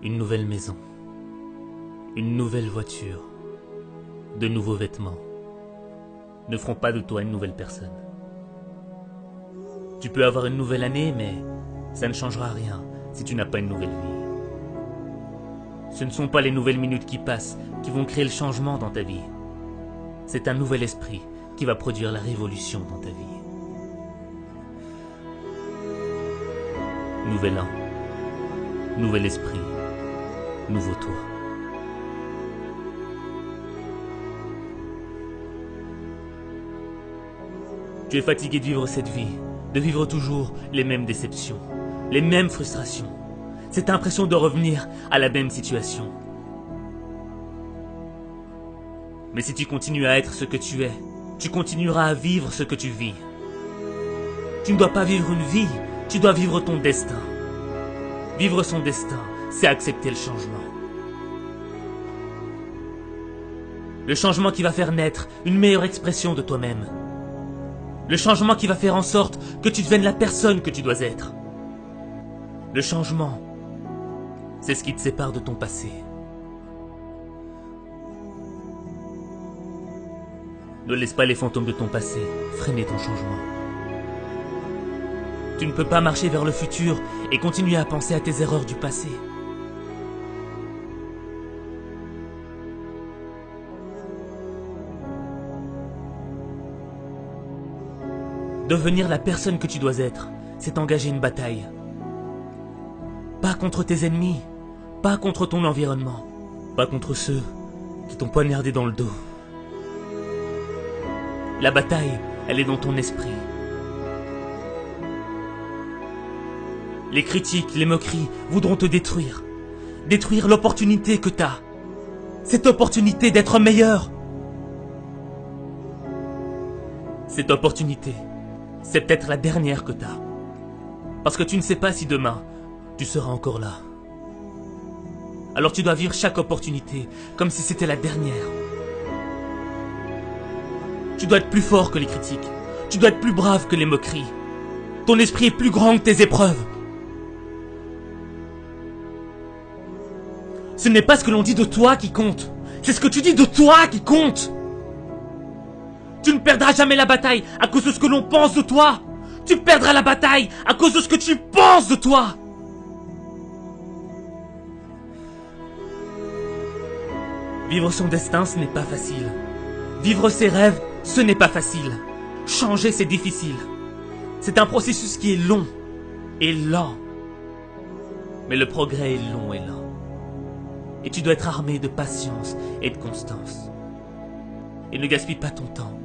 Une nouvelle maison, une nouvelle voiture, de nouveaux vêtements ne feront pas de toi une nouvelle personne. Tu peux avoir une nouvelle année, mais ça ne changera rien si tu n'as pas une nouvelle vie. Ce ne sont pas les nouvelles minutes qui passent qui vont créer le changement dans ta vie. C'est un nouvel esprit qui va produire la révolution dans ta vie. Nouvel an, nouvel esprit, nouveau toi. Tu es fatigué de vivre cette vie, de vivre toujours les mêmes déceptions, les mêmes frustrations, cette impression de revenir à la même situation. Mais si tu continues à être ce que tu es, tu continueras à vivre ce que tu vis. Tu ne dois pas vivre une vie, tu dois vivre ton destin. Vivre son destin, c'est accepter le changement. Le changement qui va faire naître une meilleure expression de toi-même. Le changement qui va faire en sorte que tu deviennes la personne que tu dois être. Le changement, c'est ce qui te sépare de ton passé. Ne laisse pas les fantômes de ton passé freiner ton changement. Tu ne peux pas marcher vers le futur et continuer à penser à tes erreurs du passé. Devenir la personne que tu dois être, c'est engager une bataille. Pas contre tes ennemis, pas contre ton environnement, pas contre ceux qui t'ont poignardé dans le dos. La bataille, elle est dans ton esprit. Les critiques, les moqueries voudront te détruire. Détruire l'opportunité que t'as. Cette opportunité d'être meilleur. Cette opportunité, c'est peut-être la dernière que t'as. Parce que tu ne sais pas si demain, tu seras encore là. Alors tu dois vivre chaque opportunité comme si c'était la dernière. Tu dois être plus fort que les critiques. Tu dois être plus brave que les moqueries. Ton esprit est plus grand que tes épreuves. Ce n'est pas ce que l'on dit de toi qui compte. C'est ce que tu dis de toi qui compte. Tu ne perdras jamais la bataille à cause de ce que l'on pense de toi. Tu perdras la bataille à cause de ce que tu penses de toi. Vivre son destin, ce n'est pas facile. Vivre ses rêves, ce n'est pas facile. Changer, c'est difficile. C'est un processus qui est long et lent. Mais le progrès est long et lent. Et tu dois être armé de patience et de constance. Et ne gaspille pas ton temps.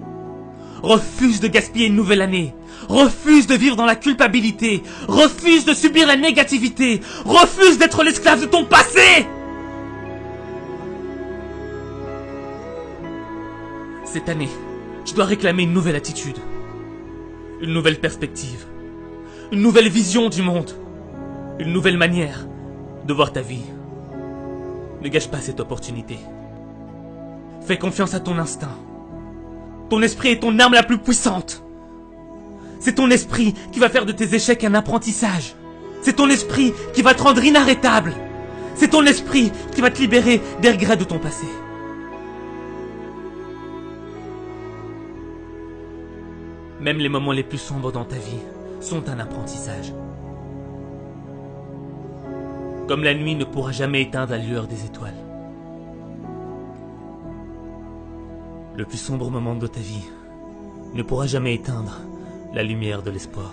Refuse de gaspiller une nouvelle année. Refuse de vivre dans la culpabilité. Refuse de subir la négativité. Refuse d'être l'esclave de ton passé. Cette année, tu dois réclamer une nouvelle attitude. Une nouvelle perspective. Une nouvelle vision du monde. Une nouvelle manière de voir ta vie. Ne gâche pas cette opportunité. Fais confiance à ton instinct. Ton esprit est ton arme la plus puissante. C'est ton esprit qui va faire de tes échecs un apprentissage. C'est ton esprit qui va te rendre inarrêtable. C'est ton esprit qui va te libérer des regrets de ton passé. Même les moments les plus sombres dans ta vie sont un apprentissage. Comme la nuit ne pourra jamais éteindre la lueur des étoiles. Le plus sombre moment de ta vie ne pourra jamais éteindre la lumière de l'espoir.